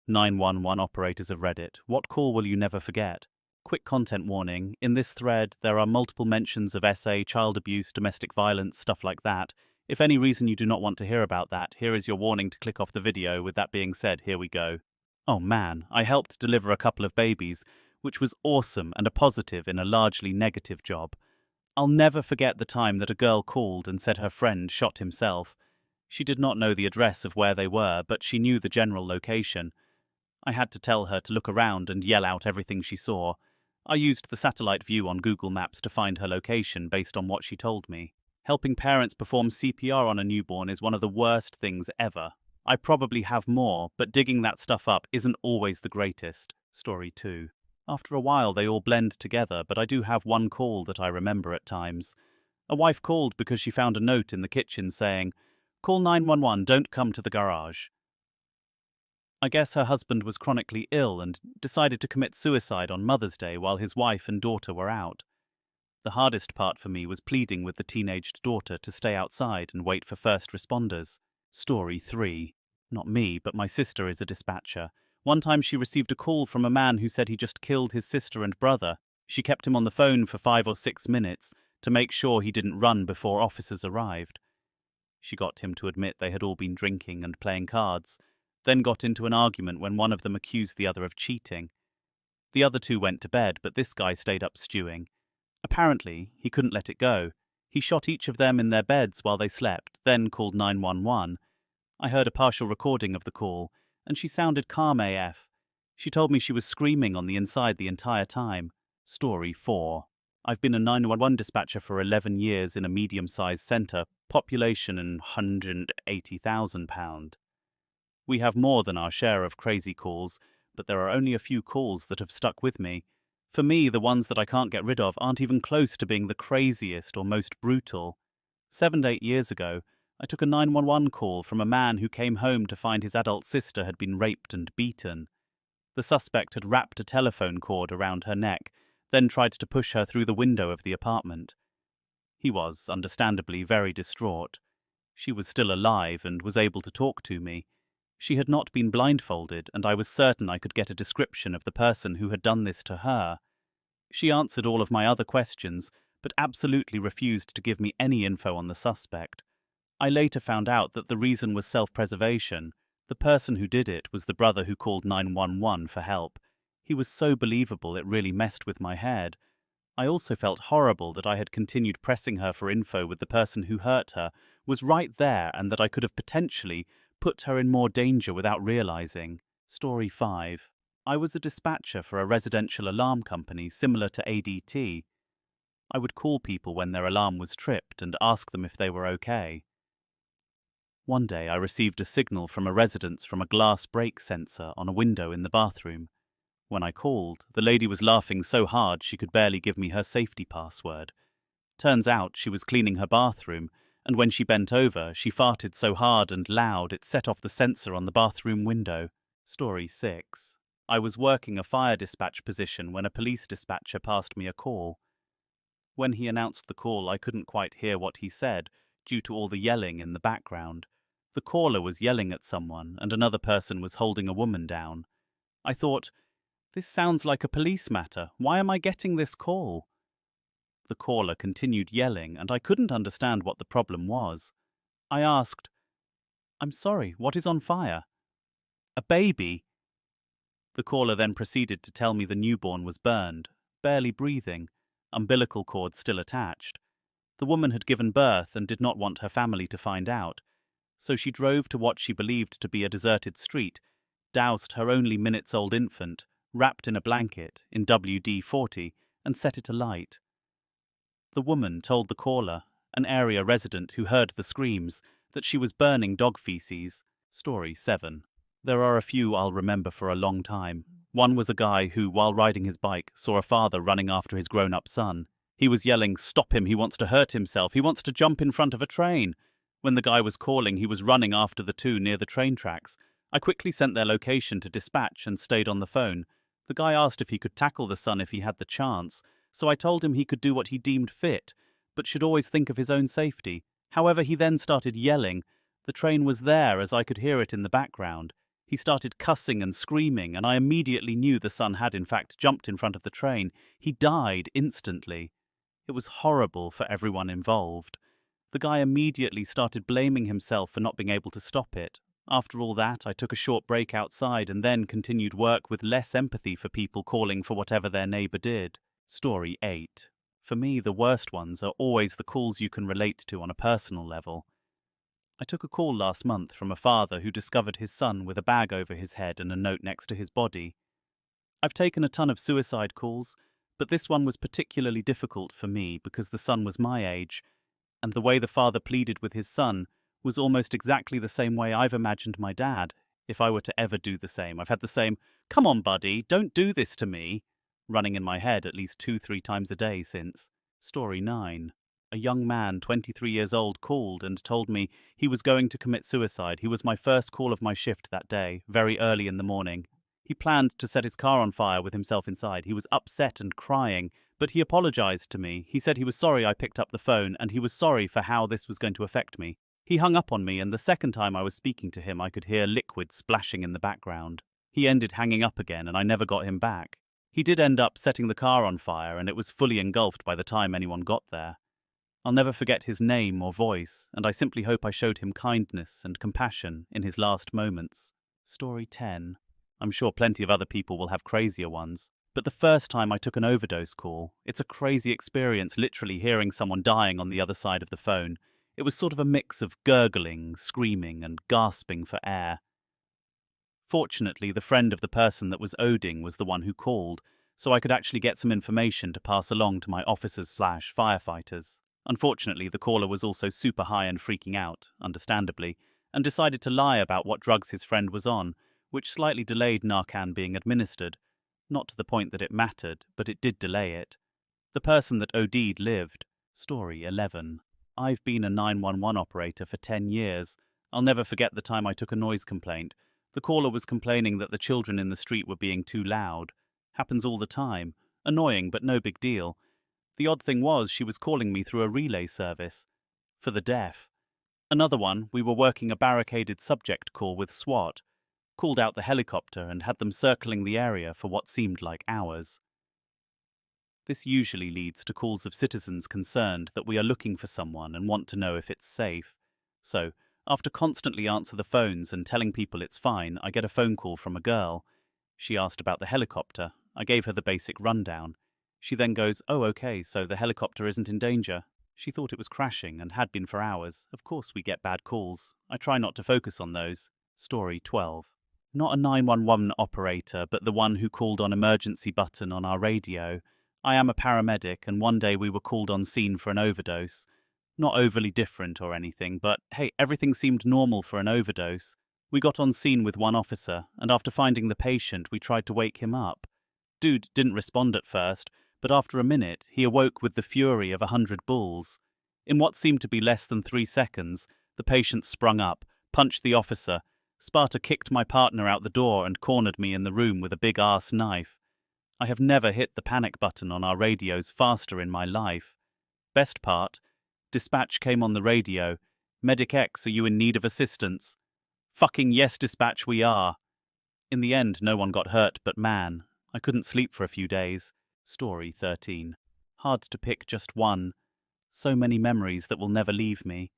911 operators of Reddit, what call will you never forget? Quick content warning. In this thread, there are multiple mentions of SA, child abuse, domestic violence, stuff like that. If any reason you do not want to hear about that, here is your warning to click off the video. With that being said, here we go. Oh man, I helped deliver a couple of babies, which was awesome and a positive in a largely negative job. I'll never forget the time that a girl called and said her friend shot himself. She did not know the address of where they were, but she knew the general location. I had to tell her to look around and yell out everything she saw. I used the satellite view on Google Maps to find her location based on what she told me. Helping parents perform CPR on a newborn is one of the worst things ever. I probably have more, but digging that stuff up isn't always the greatest. Story 2. After a while they all blend together, but I do have one call that I remember at times. A wife called because she found a note in the kitchen saying, "Call 911, don't come to the garage." I guess her husband was chronically ill and decided to commit suicide on Mother's Day while his wife and daughter were out. The hardest part for me was pleading with the teenaged daughter to stay outside and wait for first responders. Story 3. Not me, but my sister is a dispatcher. One time she received a call from a man who said he just killed his sister and brother. She kept him on the phone for 5 or 6 minutes to make sure he didn't run before officers arrived. She got him to admit they had all been drinking and playing cards, then got into an argument when one of them accused the other of cheating. The other two went to bed, but this guy stayed up stewing. Apparently, he couldn't let it go. He shot each of them in their beds while they slept, then called 911. I heard a partial recording of the call, and she sounded calm AF. She told me she was screaming on the inside the entire time. Story 4. I've been a 911 dispatcher for 11 years in a medium-sized centre, population and £180,000. We have more than our share of crazy calls, but there are only a few calls that have stuck with me. For me, the ones that I can't get rid of aren't even close to being the craziest or most brutal. 7 to 8 years ago, I took a 911 call from a man who came home to find his adult sister had been raped and beaten. The suspect had wrapped a telephone cord around her neck, then tried to push her through the window of the apartment. He was, understandably, very distraught. She was still alive and was able to talk to me. She had not been blindfolded, and I was certain I could get a description of the person who had done this to her. She answered all of my other questions, but absolutely refused to give me any info on the suspect. I later found out that the reason was self-preservation. The person who did it was the brother who called 911 for help. He was so believable it really messed with my head. I also felt horrible that I had continued pressing her for info with the person who hurt her, was right there, and that I could have potentially put her in more danger without realizing. Story 5. I was a dispatcher for a residential alarm company similar to ADT. I would call people when their alarm was tripped and ask them if they were okay. One day I received a signal from a resident from a glass break sensor on a window in the bathroom. When I called, the lady was laughing so hard she could barely give me her safety password. Turns out she was cleaning her bathroom, and when she bent over, she farted so hard and loud it set off the sensor on the bathroom window. Story 6. I was working a fire dispatch position when a police dispatcher passed me a call. When he announced the call, I couldn't quite hear what he said, due to all the yelling in the background. The caller was yelling at someone, and another person was holding a woman down. I thought, this sounds like a police matter. Why am I getting this call? The caller continued yelling, and I couldn't understand what the problem was. I asked, "I'm sorry, what is on fire?" "A baby." The caller then proceeded to tell me the newborn was burned, barely breathing, umbilical cord still attached. The woman had given birth and did not want her family to find out, so she drove to what she believed to be a deserted street, doused her only minutes-old infant, wrapped in a blanket, in WD-40, and set it alight. The woman told the caller, an area resident who heard the screams, that she was burning dog feces. Story 7. There are a few I'll remember for a long time. One was a guy who, while riding his bike, saw a father running after his grown-up son. He was yelling, "Stop him, he wants to hurt himself, he wants to jump in front of a train." When the guy was calling, he was running after the two near the train tracks. I quickly sent their location to dispatch and stayed on the phone. The guy asked if he could tackle the son if he had the chance, so I told him he could do what he deemed fit, but should always think of his own safety. However, he then started yelling. The train was there, as I could hear it in the background. He started cussing and screaming, and I immediately knew the son had in fact jumped in front of the train. He died instantly. It was horrible for everyone involved. The guy immediately started blaming himself for not being able to stop it. After all that, I took a short break outside and then continued work with less empathy for people calling for whatever their neighbour did. Story 8. For me, the worst ones are always the calls you can relate to on a personal level. I took a call last month from a father who discovered his son with a bag over his head and a note next to his body. I've taken a ton of suicide calls, but this one was particularly difficult for me because the son was my age, and the way the father pleaded with his son was almost exactly the same way I've imagined my dad, if I were to ever do the same. I've had the same, "Come on, buddy, don't do this to me," running in my head at least 2-3 times a day since. Story 9. A young man, 23 years old, called and told me he was going to commit suicide. He was my first call of my shift that day, very early in the morning. He planned to set his car on fire with himself inside. He was upset and crying, but he apologized to me. He said he was sorry I picked up the phone, and he was sorry for how this was going to affect me. He hung up on me, and the second time I was speaking to him, I could hear liquid splashing in the background. He ended hanging up again, and I never got him back. He did end up setting the car on fire, and it was fully engulfed by the time anyone got there. I'll never forget his name or voice, and I simply hope I showed him kindness and compassion in his last moments. Story 10. I'm sure plenty of other people will have crazier ones, but the first time I took an overdose call, it's a crazy experience literally hearing someone dying on the other side of the phone. It was sort of a mix of gurgling, screaming, and gasping for air. Fortunately, the friend of the person that was ODing was the one who called, so I could actually get some information to pass along to my officers/firefighters. Unfortunately, the caller was also super high and freaking out, understandably, and decided to lie about what drugs his friend was on, which slightly delayed Narcan being administered. Not to the point that it mattered, but it did delay it. The person that OD'd lived. Story 11. I've been a 911 operator for 10 years. I'll never forget the time I took a noise complaint. The caller was complaining that the children in the street were being too loud. Happens all the time. Annoying, but no big deal. The odd thing was she was calling me through a relay service. For the deaf. Another one, we were working a barricaded subject call with SWAT. Called out the helicopter and had them circling the area for what seemed like hours. This usually leads to calls of citizens concerned that we are looking for someone and want to know if it's safe. So, after constantly answer the phones and telling people it's fine, I get a phone call from a girl. She asked about the helicopter. I gave her the basic rundown. She then goes, "Oh, okay, so the helicopter isn't in danger." She thought it was crashing and had been for hours. Of course we get bad calls. I try not to focus on those. Story 12. Not a 911 operator, but the one who called on emergency button on our radio. I am a paramedic, and one day we were called on scene for an overdose. Not overly different or anything, but hey, everything seemed normal for an overdose. We got on scene with one officer, and after finding the patient, we tried to wake him up. Dude didn't respond at first, but after a minute, he awoke with the fury of 100 bulls. In what seemed to be less than 3 seconds, the patient sprung up, punched the officer. Sparta kicked my partner out the door and cornered me in the room with a big-ass knife. I have never hit the panic button on our radios faster in my life. Best part, dispatch came on the radio. "Medic X, are you in need of assistance?" "Fucking yes, dispatch, we are." In the end, no one got hurt, but man, I couldn't sleep for a few days. Story 13. Hard to pick just one. So many memories that will never leave me.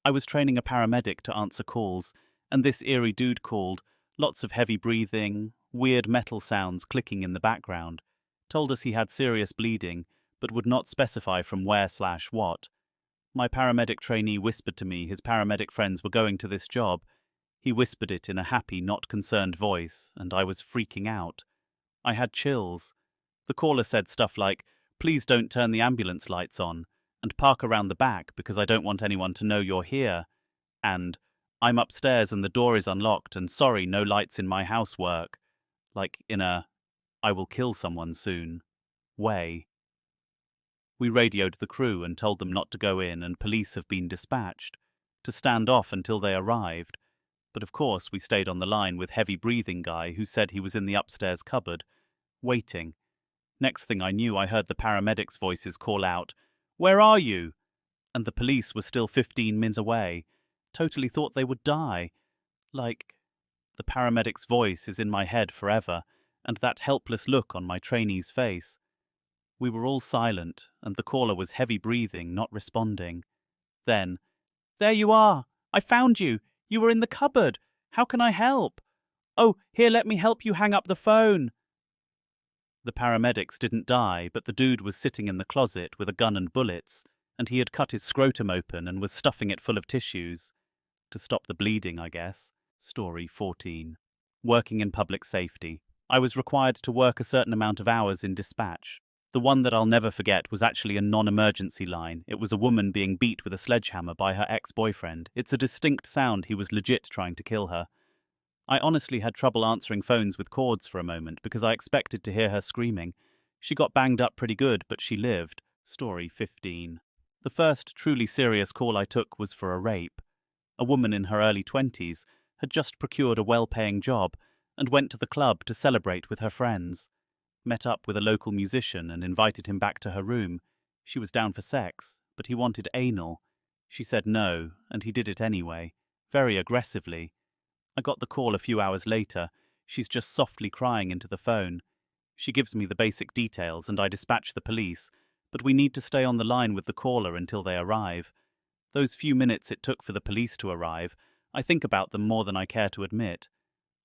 I was training a paramedic to answer calls, and this eerie dude called, lots of heavy breathing, weird metal sounds clicking in the background, told us he had serious bleeding, but would not specify from where/what. My paramedic trainee whispered to me his paramedic friends were going to this job. He whispered it in a happy, not concerned voice, and I was freaking out. I had chills. The caller said stuff like, "Please don't turn the ambulance lights on," and "Park around the back because I don't want anyone to know you're here," and "I'm upstairs and the door is unlocked and sorry, no lights in my house work," like in a "I will kill someone soon" way. We radioed the crew and told them not to go in and police have been dispatched, to stand off until they arrived. But of course we stayed on the line with heavy breathing guy who said he was in the upstairs cupboard, waiting. Next thing I knew, I heard the paramedics' voices call out, "Where are you?" And the police were still 15 minutes away. Totally thought they would die. Like, The paramedic's voice is in my head forever, and that helpless look on my trainee's face. We were all silent, and the caller was heavy breathing, not responding. Then, "There you are! I found you! You were in the cupboard! How can I help? Oh, here, let me help you hang up the phone!" The paramedics didn't die, but the dude was sitting in the closet with a gun and bullets, and he had cut his scrotum open and was stuffing it full of tissues. To stop the bleeding, I guess. Story 14. Working in public safety. I was required to work a certain amount of hours in dispatch. The one that I'll never forget was actually a non-emergency line. It was a woman being beat with a sledgehammer by her ex-boyfriend. It's a distinct sound. He was legit trying to kill her. I honestly had trouble answering phones with cords for a moment because I expected to hear her screaming. She got banged up pretty good, but she lived. Story 15. The first truly serious call I took was for a rape. A woman in her early 20s had just procured a well-paying job and went to the club to celebrate with her friends. Met up with a local musician and invited him back to her room. She was down for sex, but he wanted anal. She said no, and he did it anyway, very aggressively. I got the call a few hours later. She's just softly crying into the phone. She gives me the basic details and I dispatch the police, but we need to stay on the line with the caller until they arrive. Those few minutes it took for the police to arrive, I think about them more than I care to admit.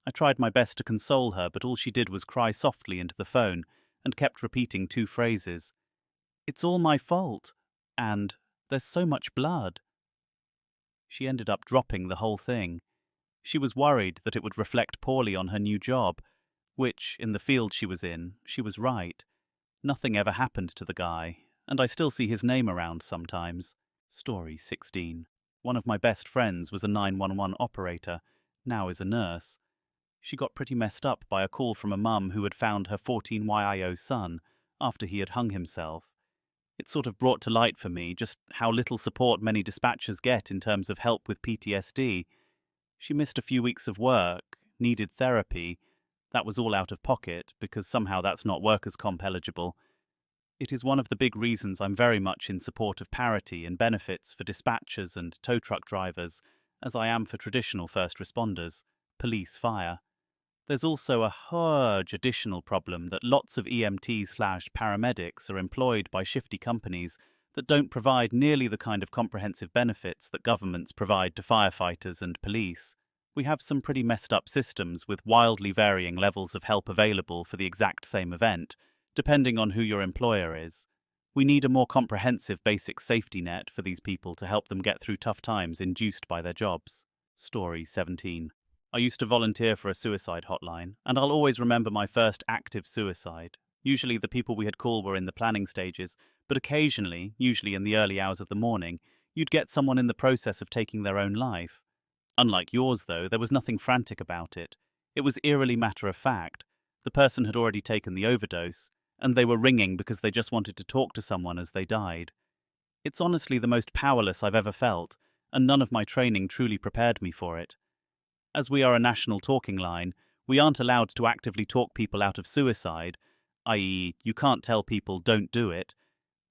I tried my best to console her, but all she did was cry softly into the phone and kept repeating two phrases. "It's all my fault," and "there's so much blood." She ended up dropping the whole thing. She was worried that it would reflect poorly on her new job, which, in the field she was in, she was right. Nothing ever happened to the guy, and I still see his name around sometimes. Story 16. One of my best friends was a 911 operator, now is a nurse. She got pretty messed up by a call from a mum who had found her 14-YIO son after he had hung himself. It sort of brought to light for me just how little support many dispatchers get in terms of help with PTSD. She missed a few weeks of work, needed therapy. That was all out of pocket, because somehow that's not workers' comp eligible. It is one of the big reasons I'm very much in support of parity and benefits for dispatchers and tow truck drivers, as I am for traditional first responders, police, fire. There's also a huge additional problem that lots of EMTs/paramedics are employed by shifty companies that don't provide nearly the kind of comprehensive benefits that governments provide to firefighters and police. We have some pretty messed up systems with wildly varying levels of help available for the exact same event, depending on who your employer is. We need a more comprehensive basic safety net for these people to help them get through tough times induced by their jobs. Story 17. I used to volunteer for a suicide hotline, and I'll always remember my first active suicide. Usually the people we had called were in the planning stages, but occasionally, usually in the early hours of the morning, you'd get someone in the process of taking their own life. Unlike yours, though, there was nothing frantic about it. It was eerily matter of fact. The person had already taken the overdose, and they were ringing because they just wanted to talk to someone as they died. It's honestly the most powerless I've ever felt, and none of my training truly prepared me for it. As we are a national talking line, we aren't allowed to actively talk people out of suicide, i.e., you can't tell people don't do it.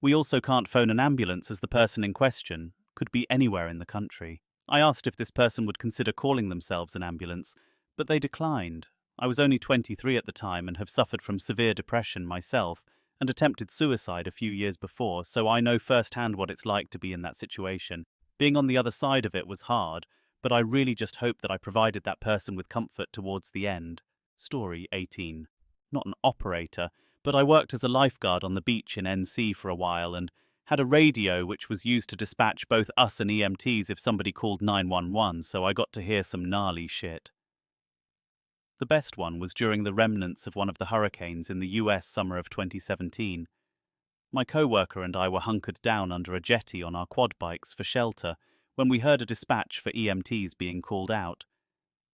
We also can't phone an ambulance as the person in question could be anywhere in the country. I asked if this person would consider calling themselves an ambulance, but they declined. I was only 23 at the time and have suffered from severe depression myself and attempted suicide a few years before, so I know firsthand what it's like to be in that situation. Being on the other side of it was hard, but I really just hope that I provided that person with comfort towards the end. Story 18. Not an operator, but I worked as a lifeguard on the beach in NC for a while and had a radio which was used to dispatch both us and EMTs if somebody called 911, so I got to hear some gnarly shit. The best one was during the remnants of one of the hurricanes in the US summer of 2017. My co-worker and I were hunkered down under a jetty on our quad bikes for shelter when we heard a dispatch for EMTs being called out.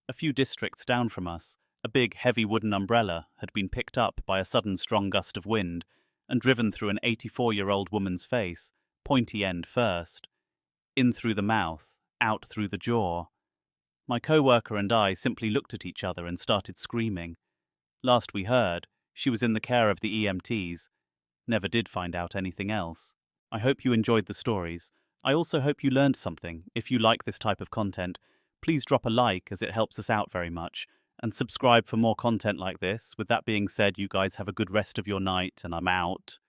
A few districts down from us, a big, heavy wooden umbrella had been picked up by a sudden strong gust of wind and driven through an 84-year-old woman's face, pointy end first. In through the mouth, out through the jaw. My co-worker and I simply looked at each other and started screaming. Last we heard, she was in the care of the EMTs. Never did find out anything else. I hope you enjoyed the stories. I also hope you learned something. If you like this type of content, please drop a like as it helps us out very much. And subscribe for more content like this. With that being said, you guys have a good rest of your night, and I'm out.